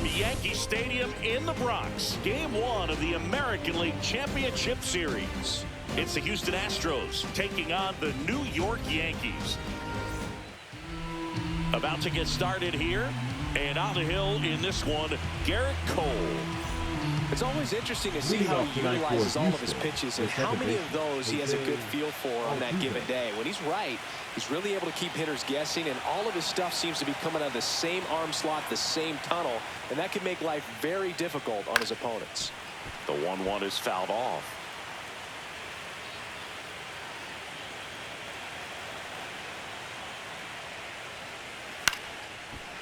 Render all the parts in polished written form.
from Yankee Stadium in the Bronx. Game 1 of the American League Championship Series. It's the Houston Astros taking on the New York Yankees. About to get started here. And on the hill in this one, Garrett Cole. It's always interesting to see how he utilizes all of his pitches and how many of those he has a good feel for on that given day. When he's right, he's really able to keep hitters guessing, and all of his stuff seems to be coming out of the same arm slot, the same tunnel, and that can make life very difficult on his opponents. The 1-1 is fouled off.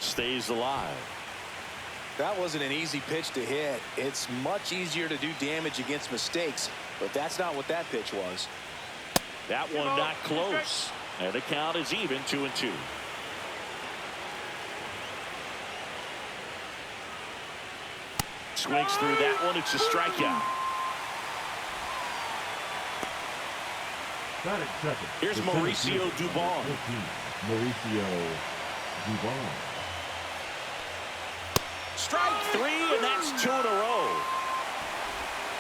Stays alive. That wasn't an easy pitch to hit. It's much easier to do damage against mistakes, but that's not what that pitch was. That one not close. And the count is even, 2-2. Swings through that one. It's a strikeout. Here's Mauricio Dubon. Mauricio Dubon. Strike 3, and that's 2 in a row.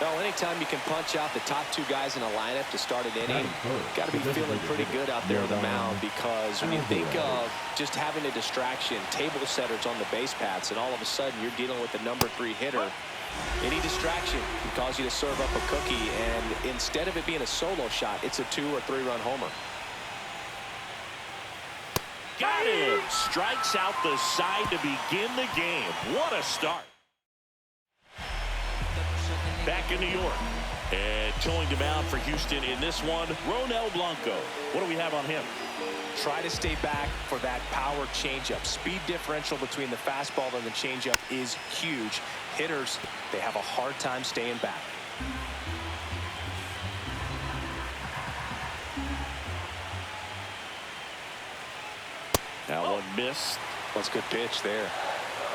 Well, anytime you can punch out the top two guys in a lineup to start an inning, got to be feeling pretty good out there on the mound, because when you think of just having a distraction, table setters on the base paths, and all of a sudden you're dealing with the #3 hitter, any distraction can cause you to serve up a cookie, and instead of it being a solo shot, it's a 2- or 3-run homer. Got it. Strikes out the side to begin the game. What a start. Back in New York. And towing the mound for Houston in this one, Ronel Blanco. What do we have on him? Try to stay back for that power changeup. Speed differential between the fastball and the changeup is huge. Hitters, they have a hard time staying back. That one missed. That's a good pitch there.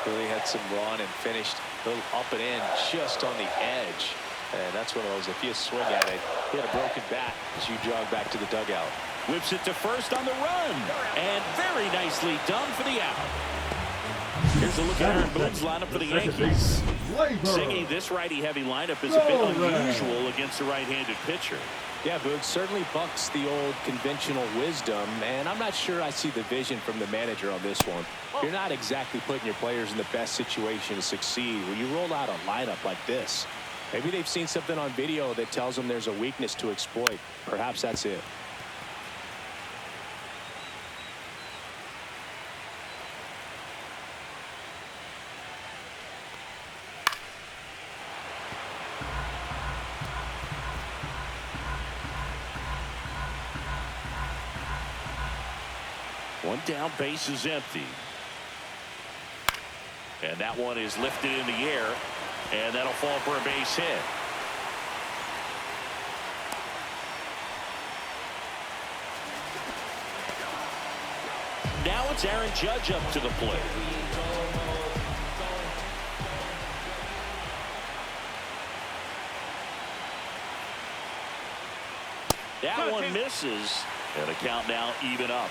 Really had some run and finished a little up and in just on the edge. And that's one of those, if you swing at it, hit a broken bat as you jog back to the dugout. Whips it to first on the run. And very nicely done for the out. Here's a look at Aaron Boone's lineup for the Yankees. Singing this righty-heavy lineup is a bit unusual against a right-handed pitcher. Yeah, Boone certainly bucks the old conventional wisdom, and I'm not sure I see the vision from the manager on this one. You're not exactly putting your players in the best situation to succeed when you roll out a lineup like this. Maybe they've seen something on video that tells them there's a weakness to exploit. Perhaps that's it. One down, base is empty. And that one is lifted in the air, and that'll fall for a base hit. Now it's Aaron Judge up to the plate. That one misses, and the count now even up.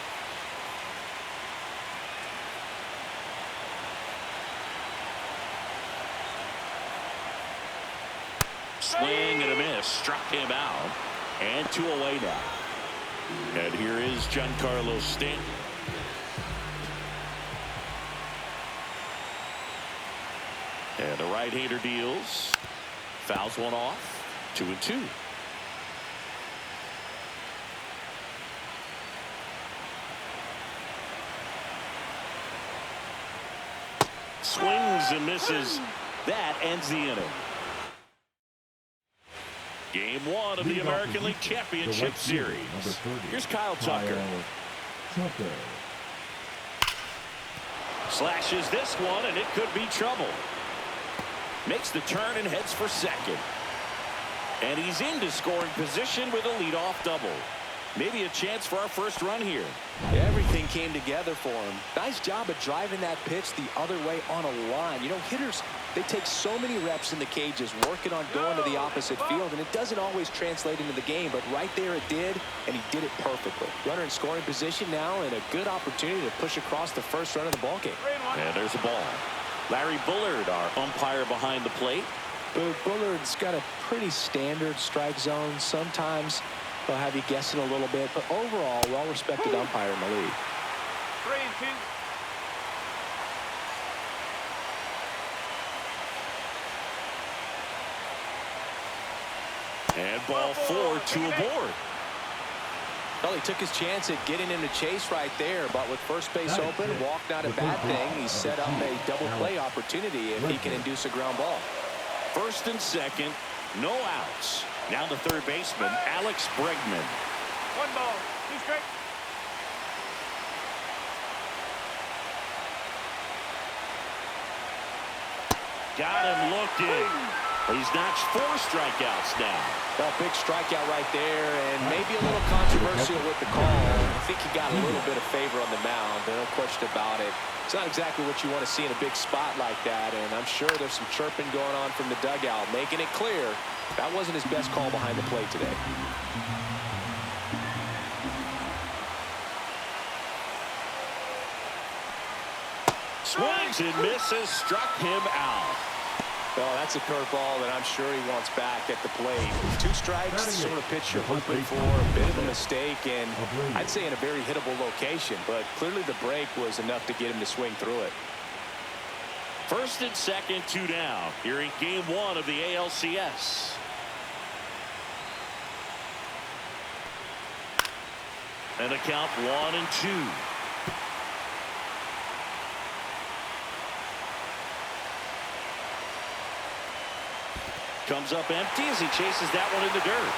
Swing and a miss, struck him out, and 2 away now. And here is Giancarlo Stanton. And the right-hander deals, fouls one off, 2-2. Swings and misses. That ends the inning. Game 1 of the American League Championship Series. Here's Kyle Tucker. Slashes this one, and it could be trouble. Makes the turn and heads for second. And he's into scoring position with a leadoff double. Maybe a chance for our first run here. Everything came together for him. Nice job of driving that pitch the other way on a line. You know, hitters, they take so many reps in the cages working on going to the opposite field, and it doesn't always translate into the game, but right there it did, and he did it perfectly. Runner in scoring position now, and a good opportunity to push across the first run of the ballgame. And there's a ball. Larry Bullard, our umpire behind the plate. Bullard's got a pretty standard strike zone. Sometimes they'll have you guessing a little bit, but overall, well-respected umpire in the league. 3-2. And ball 4, 2 aboard. Well, he took his chance at getting him to chase right there, but with first base open, walk not a bad thing. He set up a double play opportunity if he can induce a ground ball. First and second, no outs. Now the third baseman, Alex Bregman. 1 ball, 2 strikes. Got him looking. He's notched 4 strikeouts now. Well, big strikeout right there, and maybe a little controversial with the call. I think he got a little bit of favor on the mound. No question about it. It's not exactly what you want to see in a big spot like that, and I'm sure there's some chirping going on from the dugout, making it clear that wasn't his best call behind the plate today. Swings and misses, struck him out. Well, that's a curveball that I'm sure he wants back at the plate. 2 strikes, the sort of pitch you're hoping for, a bit of a mistake, and I'd say in a very hittable location, but clearly the break was enough to get him to swing through it. First and second, 2 down. Here in game 1 of the ALCS. And the count 1-2. Comes up empty as he chases that one in the dirt.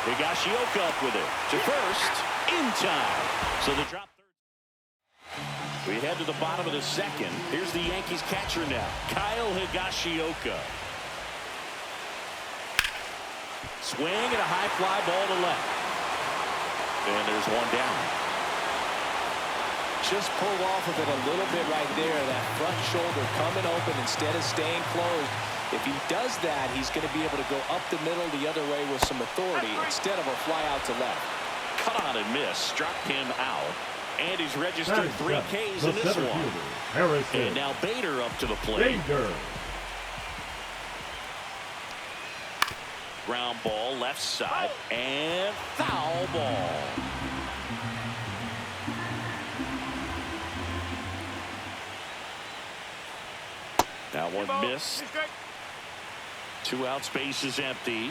Higashioka up with it to first in time. So the drop third. We head to the bottom of the second. Here's the Yankees catcher now, Kyle Higashioka. Swing and a high fly ball to left. And there's 1 down. Just pulled off of it a little bit right there. That front shoulder coming open instead of staying closed. If he does that, he's going to be able to go up the middle the other way with some authority instead of a fly out to left. Cut on and miss. Struck him out. And he's registered 3 Ks in this one. And now Bader up to the plate. Ground ball left side. And foul ball. That one missed. 2 outs, base is empty.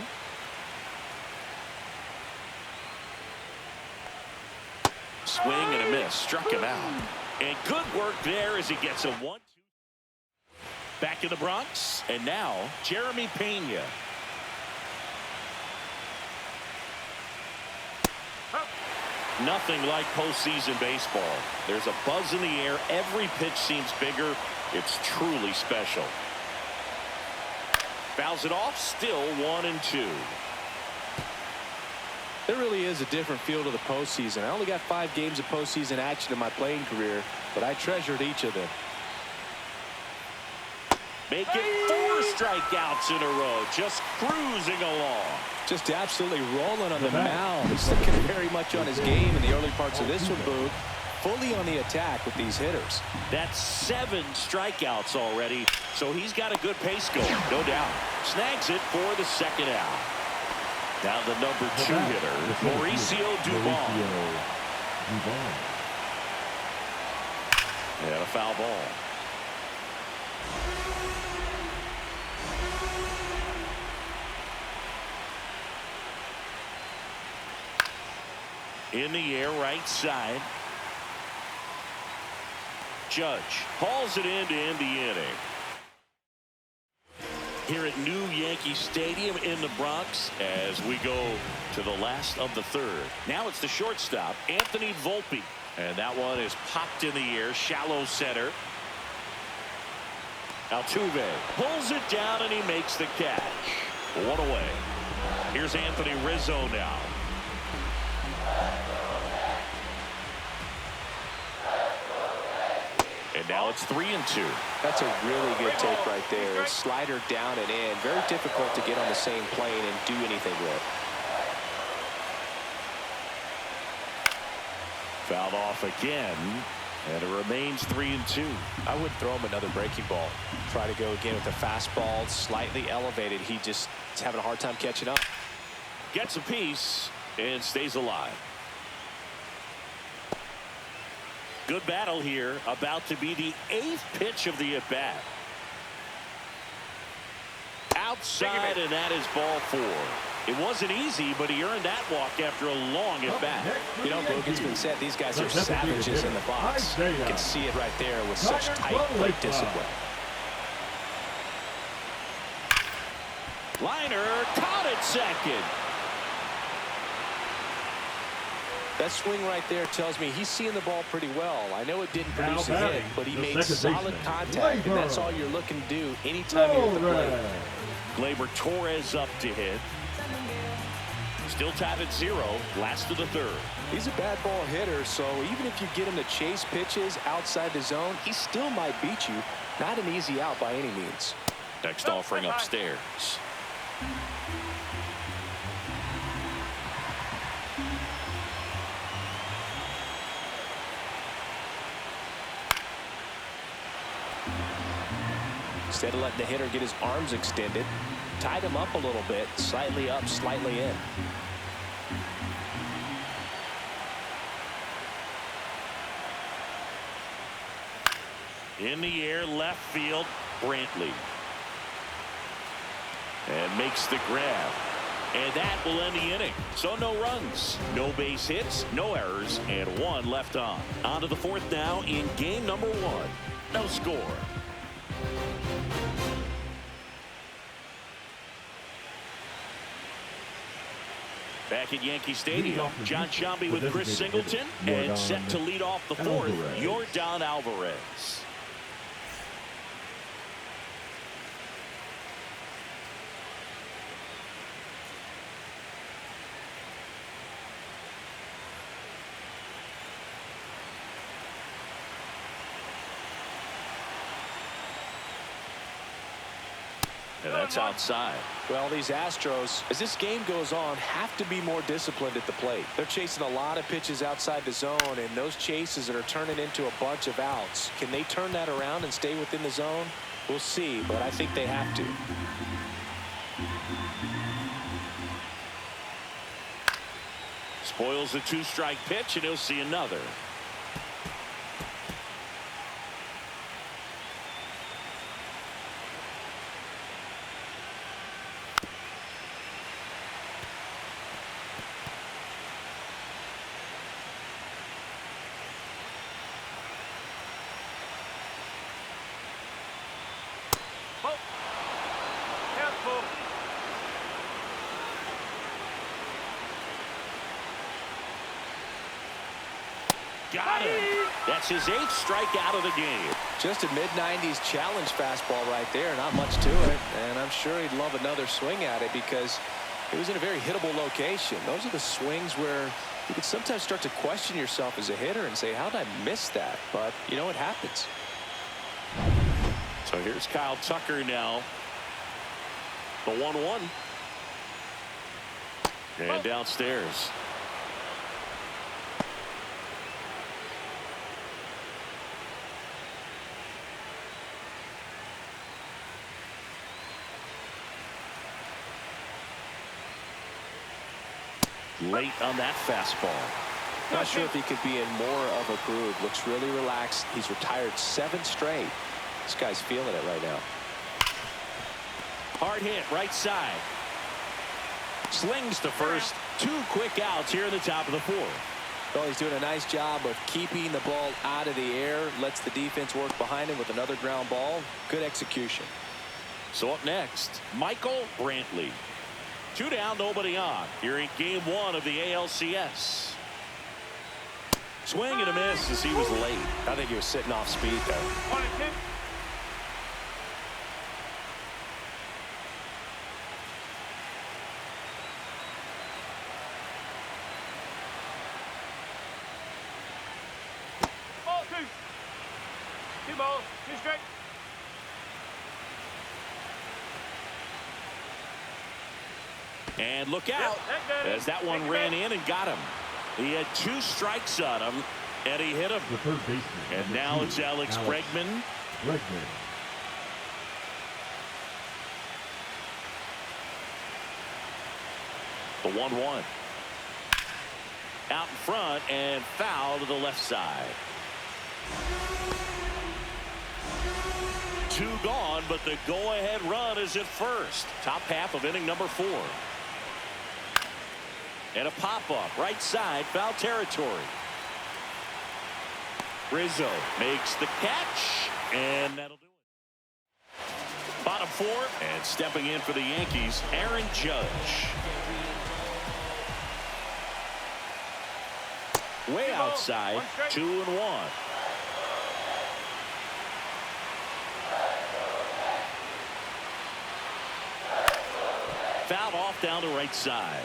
Swing and a miss. Struck him out. And good work there as he gets a 1-2. Back in the Bronx. And now, Jeremy Pena. Nothing like postseason baseball. There's a buzz in the air. Every pitch seems bigger. It's truly special. Fouls it off. Still 1-2. There really is a different feel to the postseason. I only got 5 games of postseason action in my playing career, but I treasured each of them. Make it 4 strikeouts in a row. Just cruising along. Just absolutely rolling on the mound. He's looking very much on his game in the early parts of this one, Boog. Fully on the attack with these hitters. That's 7 strikeouts already, so he's got a good pace going, no doubt. Snags it for the second out. Now the number 2 hitter, Mauricio Dubon. And a foul ball. In the air, right side. Judge hauls it in to end the inning. Here at New Yankee Stadium in the Bronx as we go to the last of the third. Now it's the shortstop, Anthony Volpe. And that one is popped in the air, shallow center. Altuve pulls it down and he makes the catch. 1 away. Here's Anthony Rizzo now. And now it's 3-2. That's a really good take right there. Slider down and in. Very difficult to get on the same plane and do anything with. Fouled off again. And it remains 3-2. I would throw him another breaking ball. Try to go again with the fastball, slightly elevated. He just is having a hard time catching up. Gets a piece and stays alive. Good battle here. About to be the 8th pitch of the at-bat. Outside, and that is ball 4. It wasn't easy, but he earned that walk after a long at-bat. You know, Boog, it's been said these guys are savages in the box. You can see it right there with such tight plate discipline. Liner caught at second. That swing right there tells me he's seeing the ball pretty well. I know it didn't produce a hit, but he made solid contact, and that's all you're looking to do anytime you're at the plate. Gleyber Torres up to hit. Still tied at 0. Last of the 3rd. He's a bad ball hitter, so even if you get him to chase pitches outside the zone, he still might beat you. Not an easy out by any means. Next offering upstairs. Instead of letting the hitter get his arms extended, tied him up a little bit, slightly up, slightly in. In the air, left field, Brantley. And makes the grab. And that will end the inning. So no runs, no base hits, no errors, and 1 left on. On to the 4th now in game number 1. No score. Back at Yankee Stadium, John Sciambi with Chris Singleton, and set to lead off the 4th, Yordan Alvarez. And that's outside. Well, these Astros, as this game goes on, have to be more disciplined at the plate. They're chasing a lot of pitches outside the zone, and those chases that are turning into a bunch of outs. Can they turn that around and stay within the zone? We'll see, but I think they have to. Spoils the 2-strike pitch, and he'll see another. Got him. That's his 8th strikeout of the game. Just a mid-90s challenge fastball right there. Not much to it. And I'm sure he'd love another swing at it because it was in a very hittable location. Those are the swings where you can sometimes start to question yourself as a hitter and say, how did I miss that? But, you know, it happens. So here's Kyle Tucker now. The 1-1. And downstairs. Late on that fastball. Not sure if he could be in more of a groove. Looks really relaxed. He's retired 7 straight. This guy's feeling it right now. Hard hit right side. Slings to first. 2 quick outs here in the top of the 4th. Well, he's doing a nice job of keeping the ball out of the air. Lets the defense work behind him with another ground ball. Good execution. So up next, Michael Brantley. 2 down, nobody on. Here in game 1 of the ALCS. Swing and a miss as he was late. I think he was sitting off speed there. 1-2. Ball 2. 2 balls, 2 straight. And look out as that one ran in and got him. He had 2 strikes on him, And he hit him. The third baseman. And now it's Alex Bregman. The 1-1. Out in front and foul to the left side. 2 gone, but the go-ahead run is at first. Top half of inning number 4. And a pop-up right side, foul territory. Rizzo makes the catch, and that'll do it. Bottom 4, and stepping in for the Yankees, Aaron Judge. Way outside, 2-1. Fouled off down the right side.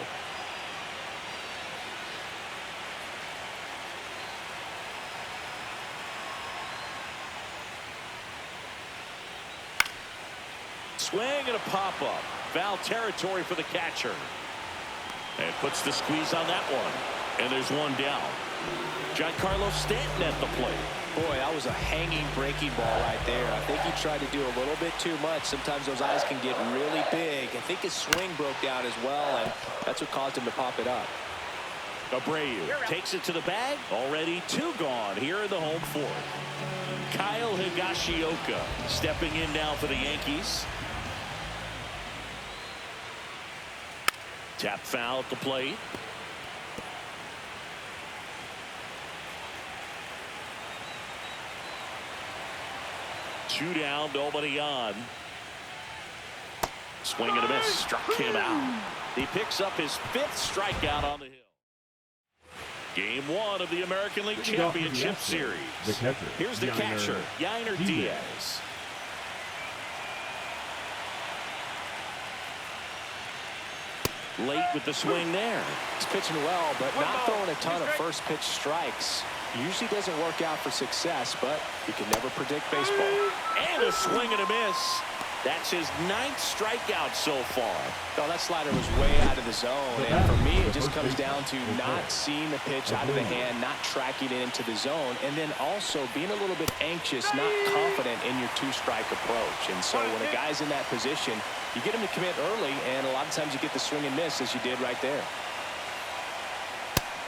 Swing and a pop-up. Foul territory for the catcher. And puts the squeeze on that one. And there's one down. Giancarlo Stanton at the plate. Boy, that was a hanging breaking ball right there. I think he tried to do a little bit too much. Sometimes those eyes can get really big. I think his swing broke down as well, and that's what caused him to pop it up. Abreu takes it to the bag. Already 2 gone here in the home 4th. Kyle Higashioka stepping in now for the Yankees. Tap foul at the plate. Two down, nobody on. Swing and a miss. Struck him out. He picks up his 5th strikeout on the hill. Game 1 of the American League Championship Series. Here's the catcher, Yainer Diaz. Late with the swing there. He's pitching well, but not throwing a ton of first pitch strikes. Usually doesn't work out for success, but you can never predict baseball. And a swing and a miss. That's his 9th strikeout so far. Oh, that slider was way out of the zone, and for me, it just comes down to not seeing the pitch out of the hand, not tracking it into the zone, and then also being a little bit anxious, not confident in your 2-strike approach. And so when a guy's in that position, you get him to commit early, and a lot of times you get the swing and miss, as you did right there.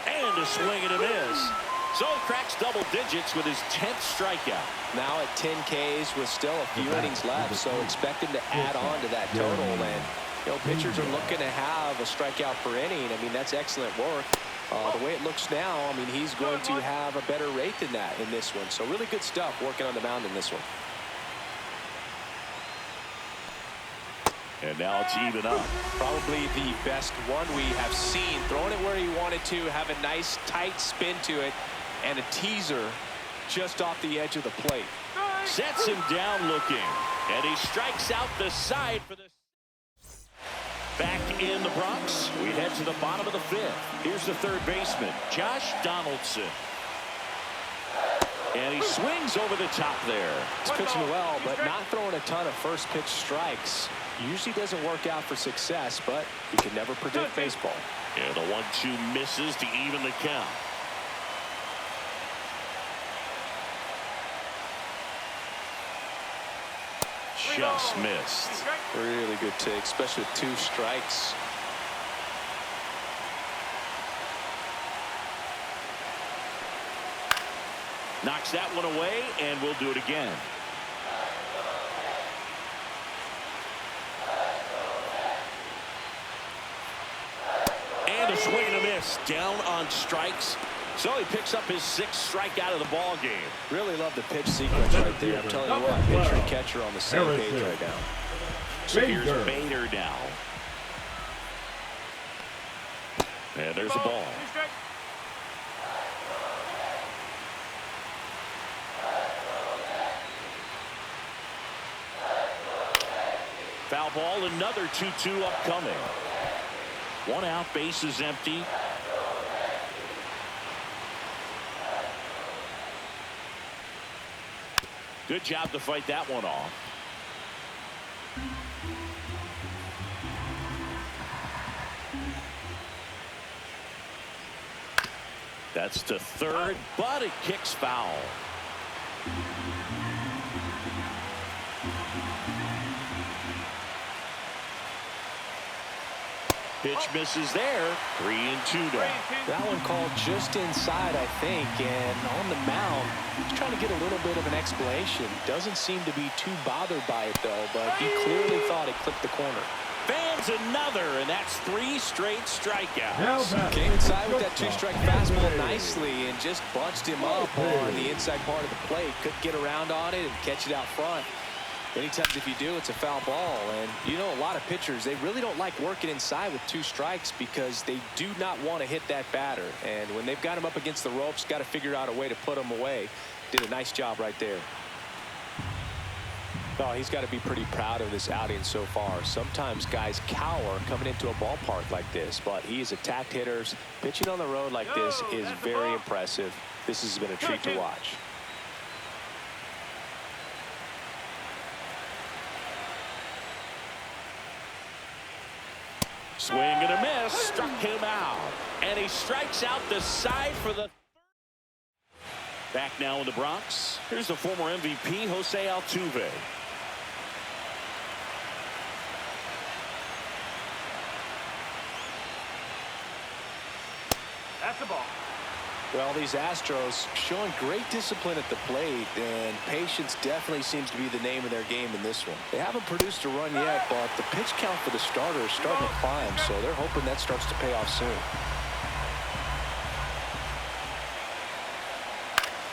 And a swing and a miss. So he cracks double digits with his 10th strikeout. Now at 10 Ks with still a few innings left, so expect him to add on to that total. And, you know, pitchers are looking to have a strikeout per inning. I mean, that's excellent work. The way it looks now, I mean, he's going to have a better rate than that in this one. So really good stuff working on the mound in this one. And now it's even up. Probably the best one we have seen. Throwing it where he wanted to, have a nice tight spin to it, and a teaser just off the edge of the plate. Sets him down looking, and he strikes out the side for the. Back in the Bronx, we head to the bottom of the 5th. Here's the 3rd baseman, Josh Donaldson. And he swings over the top there. He's pitching well, but not throwing a ton of first pitch strikes. Usually doesn't work out for success, but you can never predict baseball. And the 1-2 misses to even the count. Just missed. Really good take, especially with 2 strikes. Knocks that one away, and we'll do it again. And a swing and a miss. Down on strikes. So he picks up his 6th strikeout of the ball game. Really love the pitch sequence right there. I'm telling you what, pitcher and catcher on the same page right now. So here's Bader now. And there's the ball. Foul ball, another 2-2 upcoming. 1 out, base is empty. Good job to fight that one off. That's to third, but it kicks foul. Pitch misses there. 3-2 now. That one called just inside, I think, and on the mound, he's trying to get a little bit of an explanation. Doesn't seem to be too bothered by it, though, but he clearly thought it clipped the corner. Fans another, and that's 3 straight strikeouts. Came inside with that 2-strike fastball nicely and just bunched him up on the inside part of the plate. Couldn't get around on it and catch it out front. Many times if you do, it's a foul ball. And you know, a lot of pitchers, they really don't like working inside with 2 strikes because they do not want to hit that batter. And when they've got him up against the ropes, got to figure out a way to put him away. Did a nice job right there. Oh, he's got to be pretty proud of this outing so far. Sometimes guys cower coming into a ballpark like this, but he has attacked hitters. Pitching on the road like this is very impressive. This has been a treat to watch. Swing and a miss, struck him out. And he strikes out the side for the... Back now in the Bronx. Here's the former MVP, Jose Altuve. That's the ball. Well, these Astros showing great discipline at the plate, and patience definitely seems to be the name of their game in this one. They haven't produced a run yet, but the pitch count for the starter is starting to climb, so they're hoping that starts to pay off soon.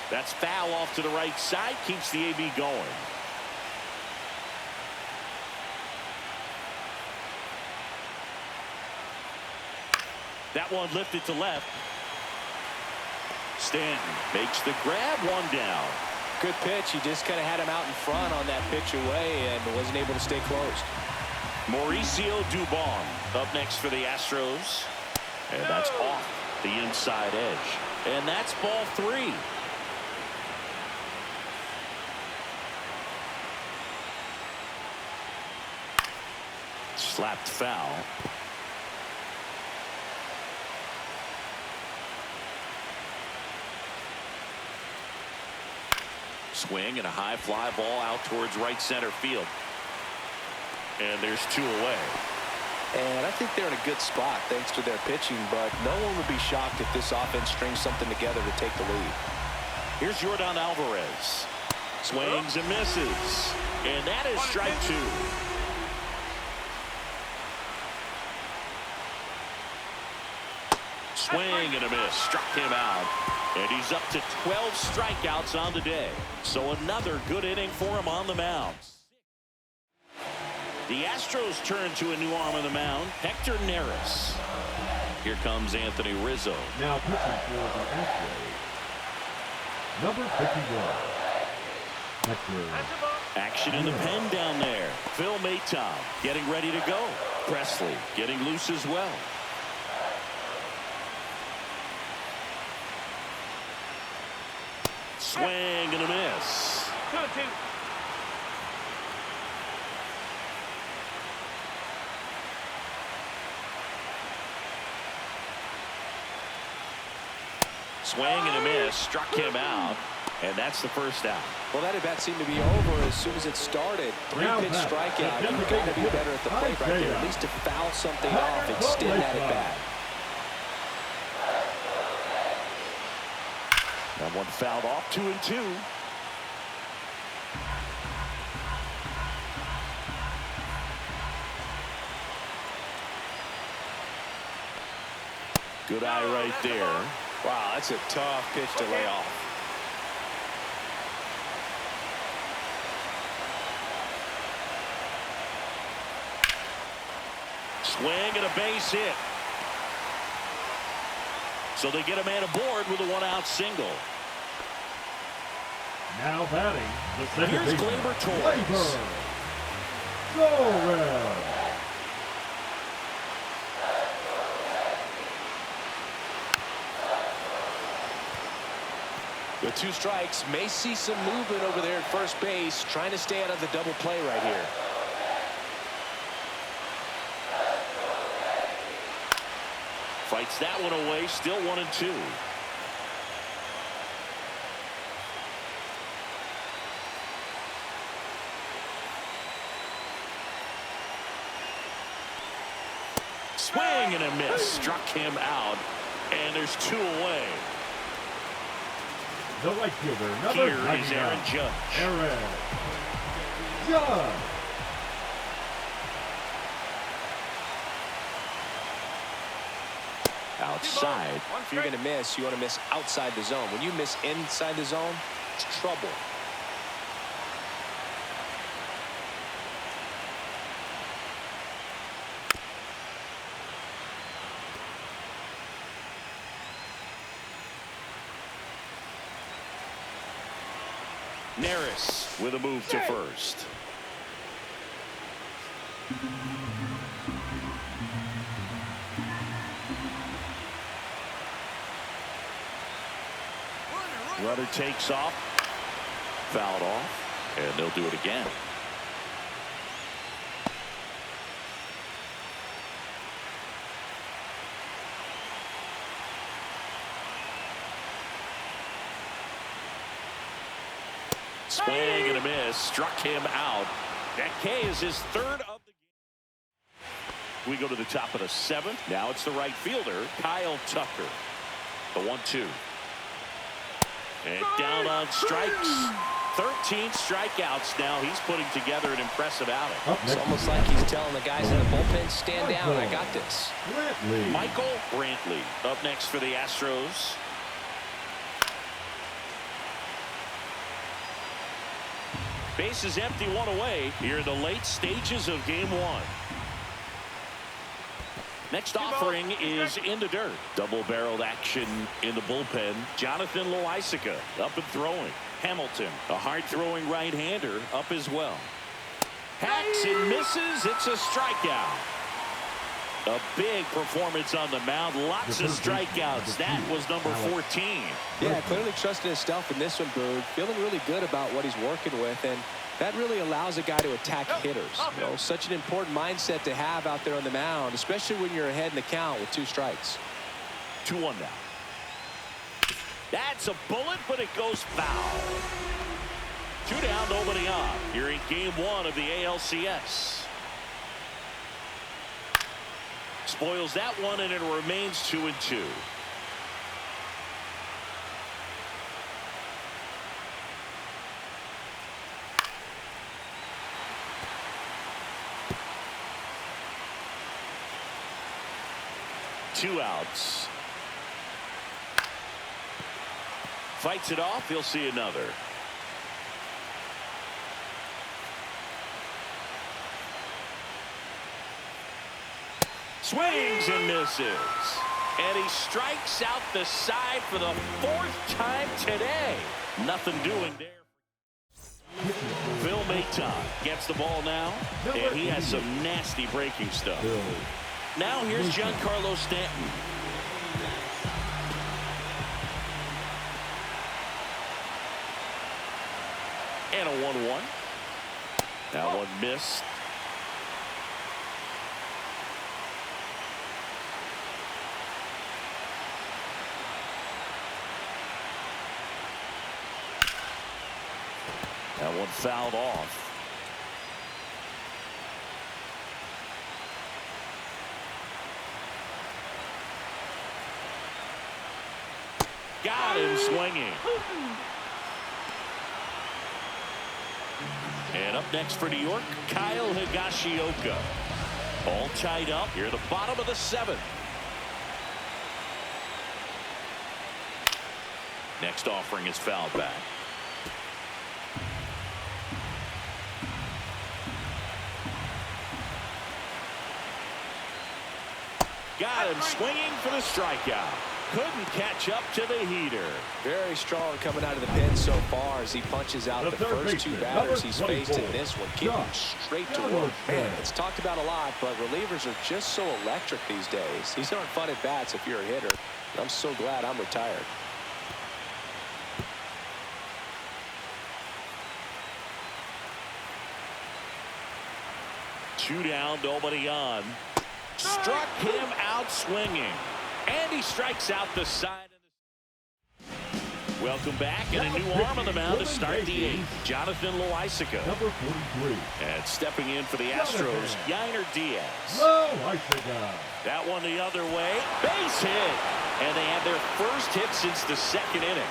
That's foul off to the right side, keeps the AB going. That one lifted to left. Stanton makes the grab, 1 down. Good pitch. He just kind of had him out in front on that pitch away and wasn't able to stay closed. Mauricio Dubon up next for the Astros. And that's off the inside edge. And that's ball 3. Slapped foul. Swing and a high fly ball out towards right center field. And there's 2 away. And I think they're in a good spot thanks to their pitching, but no one would be shocked if this offense strings something together to take the lead. Here's Yordan Alvarez. Swings and misses. And that is strike 2. Swing and a miss. Struck him out. And he's up to 12 strikeouts on the day. So another good inning for him on the mound. The Astros turn to a new arm on the mound, Hector Neris. Here comes Anthony Rizzo. Now pitching for the Astros, number 51, Hector. Action in the pen down there. Phil Maton getting ready to go. Presley getting loose as well. Swing and a miss. 2-2. Swing and a miss. Struck him out. And that's the first out. Well, that at bat seemed to be over as soon as it started. 3-pitch strikeout. You're going to be better at the plate right there. At least to foul something off, extend that at bat. That one fouled off, 2-2. Good eye right there. Wow, that's a tough pitch to lay off. Swing and a base hit. So they get a man aboard with a 1-out single. Now batting, the second Here's baseman, Gleyber Torres. Torres. With 2 strikes, may see some movement over there at first base, trying to stay out of the double play right here. Fights that one away, still 1-2. Swing and a miss. Struck him out. And there's 2 away. The right fielder, number Here 99. is Aaron Judge. Aaron Judge. Outside. If you're going to miss, you want to miss outside the zone. When you miss inside the zone, it's trouble. Neris with a move to first. Runner takes off. Fouled off. And they'll do it again. Swing and a miss. Struck him out. That K is his 3rd of the game. We go to the top of the 7th. Now it's the right fielder, Kyle Tucker. The 1-2. And down on strikes. 13 strikeouts now. He's putting together an impressive outing. It's almost like he's telling the guys in the bullpen, stand down, I got this. Michael Brantley up next for the Astros. Base is empty, 1 away here in the late stages of game 1. Next offering is in the dirt. Double-barreled action in the bullpen. Jonathan Loaisiga up and throwing. Hamilton, a hard-throwing right-hander, up as well. Hacks and misses. It's a strikeout. A big performance on the mound. Lots of strikeouts. That was number 14. Yeah, clearly trusting himself in this one, Boog. Feeling really good about what he's working with, and that really allows a guy to attack hitters. You know, such an important mindset to have out there on the mound, especially when you're ahead in the count with 2 strikes. 2-1 now. That's a bullet, but it goes foul. 2 down, nobody on. You're in game 1 of the ALCS. Spoils that one, and it remains 2-2. Two outs. Fights it off. He'll see another. Swings and misses. And he strikes out the side for the 4th time today. Nothing doing there. Phil Maton gets the ball now, and he has some nasty breaking stuff. Now here's Giancarlo Stanton. And a 1-1. That one missed. That one fouled off. Got him swinging. And up next for New York, Kyle Higashioka. All tied up here at the bottom of the 7th. Next offering is fouled back. Got him swinging for the strikeout. Couldn't catch up to the heater. Very strong coming out of the pen so far as he punches out the first 2 batters he's faced in this one. Keeping straight to work. Man, it's talked about a lot, but relievers are just so electric these days. These aren't fun at bats if you're a hitter. I'm so glad I'm retired. Two down, nobody on. Struck him out swinging. And he strikes out the side. Welcome back, and a new arm on the mound to start the eighth. Jonathan Loaisiga. Number 43. And stepping in for the Astros, Yainer Diaz. Loaisiga. That one the other way. Base hit. And they had their first hit since the second inning.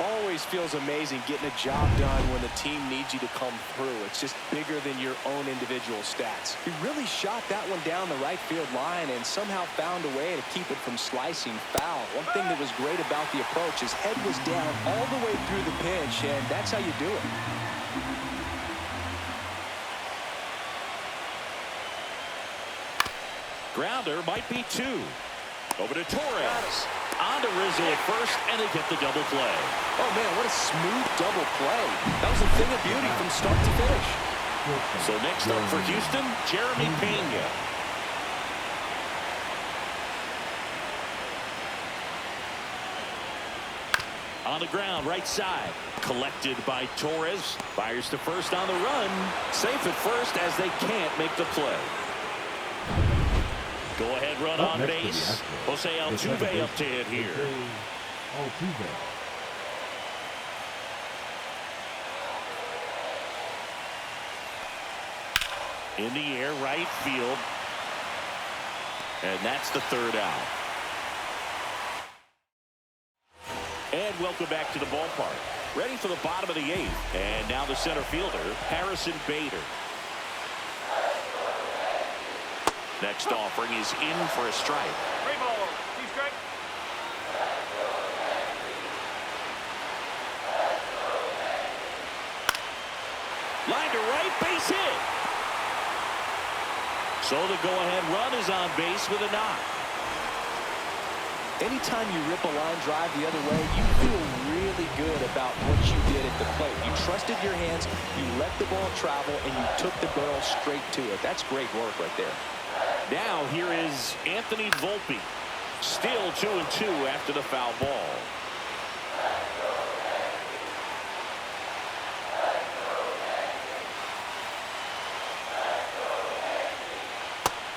Always feels amazing getting a job done when the team needs you to come through. It's just bigger than your own individual stats. He really shot that one down the right field line and somehow found a way to keep it from slicing foul. One thing that was great about the approach, his head was down all the way through the pitch, and that's how you do it. Grounder might be two. Over to Torres. On to Rizzo at first, and they get the double play. Oh, man, what a smooth double play. That was a thing of beauty from start to finish. So next up for Houston, Jeremy Pena. On the ground, right side. Collected by Torres. Fires to first on the run. Safe at first as they can't make the play. Go-ahead run on base. Jose Altuve up to hit here. In the air, right field. And that's the third out. And welcome back to the ballpark. Ready for the bottom of the eighth. And now the center fielder, Harrison Bader. Next offering is in for a strike. 3 balls, 2 strikes. Line to right, base hit. So the go-ahead run is on base with a knock. Anytime you rip a line drive the other way, you feel really good about what you did at the plate. You trusted your hands, you let the ball travel, and you took the barrel straight to it. That's great work right there. Now here is Anthony Volpe. Still 2-2 after the foul ball.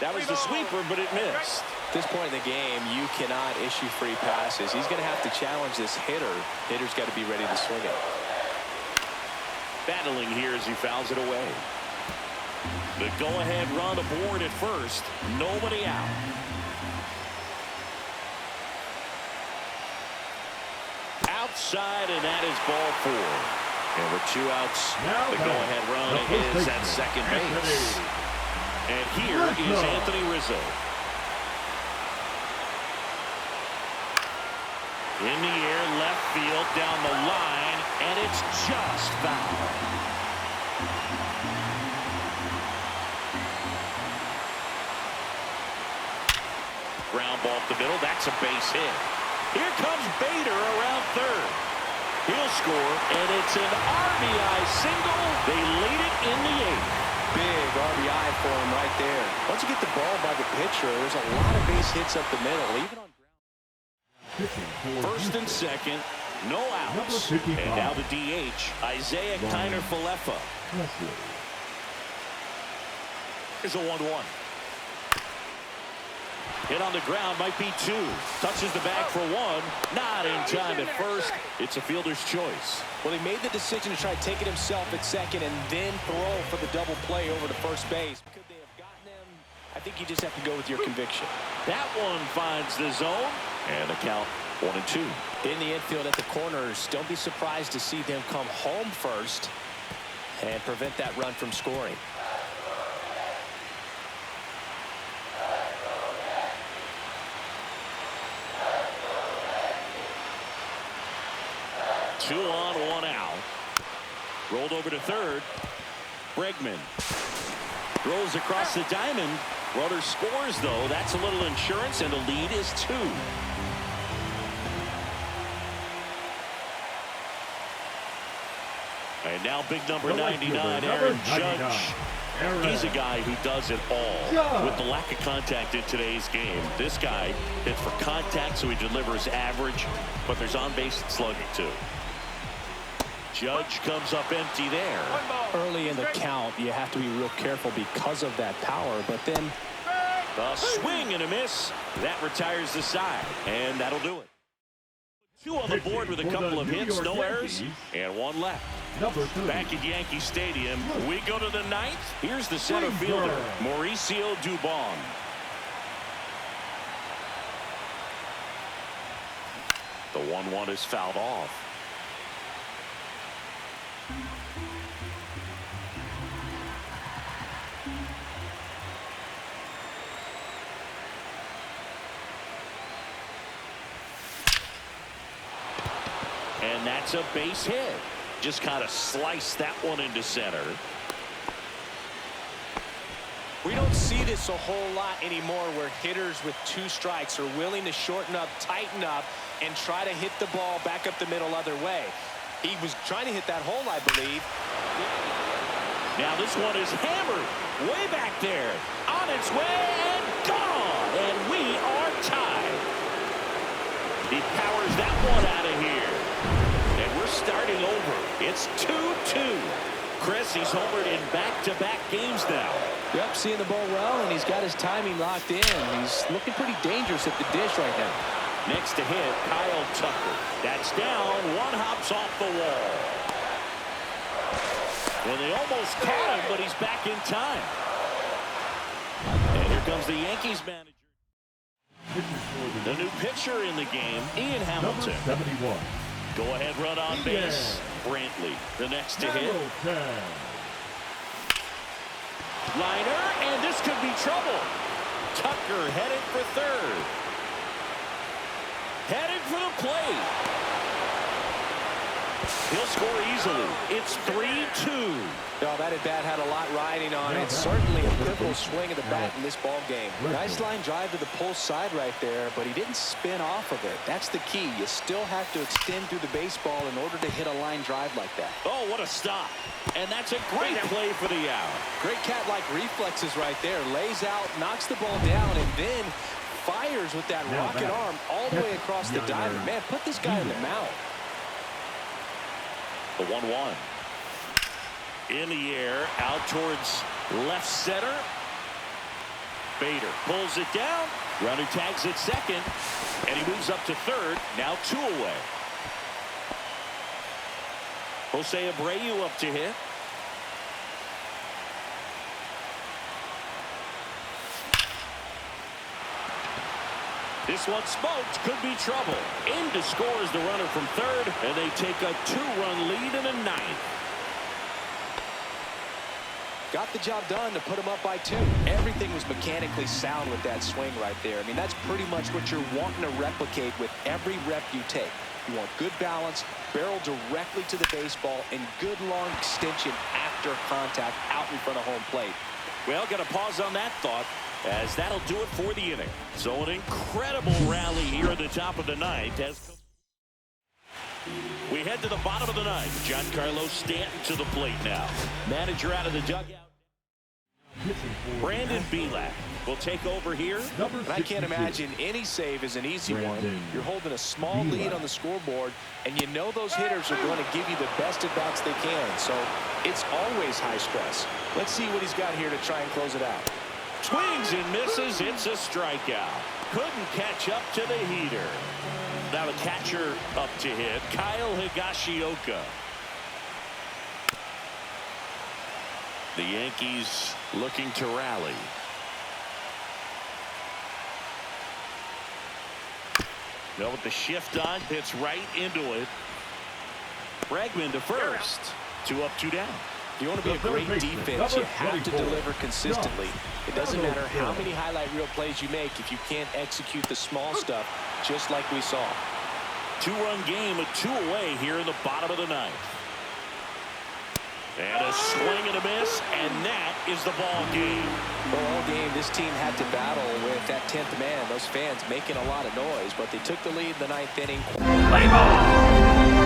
That was the sweeper, but it missed. At this point in the game, you cannot issue free passes. He's going to have to challenge this hitter. Hitter's got to be ready to swing it. Battling here as he fouls it away. The go-ahead run aboard at first. Nobody out. Outside, and that is ball 4. And with 2 outs, the go-ahead run is at second base. And here is Anthony Rizzo. In the air, left field, down the line, and it's just foul. Ground ball up the middle. That's a base hit. Here comes Bader around third. He'll score, and it's an RBI single. They lead it in the 8th. Big RBI for him right there. Once you get the ball by the pitcher, there's a lot of base hits up the middle, even on ground. First and second, no outs. And now the DH, Isaiah Kiner-Falefa. Here's a 1-1. Hit on the ground, might be 2. Touches the bag for 1. Not in time at first. It's a fielder's choice. Well, he made the decision to try to take it himself at second and then throw for the double play over to first base. Could they have gotten him? I think you just have to go with your conviction. That one finds the zone. And the count 1-2. In the infield at the corners, don't be surprised to see them come home first and prevent that run from scoring. Two on, 1 out. Rolled over to third. Bregman throws across the diamond. Runner scores, though. That's a little insurance, and the lead is 2. And now big number 99, Aaron Judge. He's a guy who does it all. With the lack of contact in today's game, this guy hits for contact, so he delivers average, but there's on-base slugging, too. Judge comes up empty there. Early in the count, you have to be real careful because of that power, but then a swing and a miss. That retires the side, and that'll do it. Two on the board with a couple of hits, no errors, and one left. Back at Yankee Stadium, we go to the ninth. Here's the center fielder, Mauricio Dubon. The 1-1 is fouled off. And that's a base hit. Just kind of sliced that one into center. We don't see this a whole lot anymore where hitters with 2 strikes are willing to shorten up, tighten up, and try to hit the ball back up the middle other way. He was trying to hit that hole, I believe. Now this one is hammered way back there. On its way and gone. And we are tied. He powers that one out of here. And we're starting over. It's 2-2. Chris, he's homered in back-to-back games now. Yep, seeing the ball well, and he's got his timing locked in. He's looking pretty dangerous at the dish right now. Next to hit, Kyle Tucker. That's down. One hops off the wall. Well, they almost caught him, but he's back in time. And here comes the Yankees manager. The new pitcher in the game, Ian Hamilton. Number 71. Go-ahead run on base. Brantley, the next to hit. Liner, and this could be trouble. Tucker headed for third. Headed for the plate. He'll score easily. It's 3-2. No, that at-bat had a lot riding on it. Certainly a pivotal swing of the bat in this ball game. Nice line drive to the pull side right there, but he didn't spin off of it. That's the key. You still have to extend through the baseball in order to hit a line drive like that. Oh, what a stop. And that's a great play for the out. Great cat-like reflexes right there. Lays out, knocks the ball down, and then fires with that rocket arm all the way across the diamond. Man, put this guy in the mount. The 1-1. In the air, out towards left center. Bader pulls it down. Runner tags at second, and he moves up to third. Now 2 away. Jose Abreu up to hit. This one smoked. Could be trouble. In to score is the runner from third, and they take a 2-run lead in the ninth. Got the job done to put him up by 2. Everything was mechanically sound with that swing right there. I mean, that's pretty much what you're wanting to replicate with every rep you take. You want good balance, barrel directly to the baseball, and good long extension after contact out in front of home plate. Well, got to pause on that thought, as that'll do it for the inning. So an incredible rally here at the top of the ninth. As we head to the bottom of the ninth. Giancarlo Stanton to the plate now. Manager out of the dugout. Brandon Belak will take over here. And I can't imagine any save is an easy one. You're holding a small lead on the scoreboard, and you know those hitters are going to give you the best at-bats they can. So it's always high stress. Let's see what he's got here to try and close it out. Swings and misses. It's a strikeout. Couldn't catch up to the heater. Now the catcher up to hit, Kyle Higashioka. The Yankees looking to rally. Well, with the shift on, hits right into it. Bregman to first. 2 up, 2 down. If you want to be a great defense, you have to deliver consistently. It doesn't matter how many highlight reel plays you make if you can't execute the small stuff, just like we saw. 2-run game, a 2 away here in the bottom of the ninth. And a swing and a miss, and that is the ball game. Well, all game, this team had to battle with that 10th man. Those fans making a lot of noise, but they took the lead in the 9th inning. Play ball!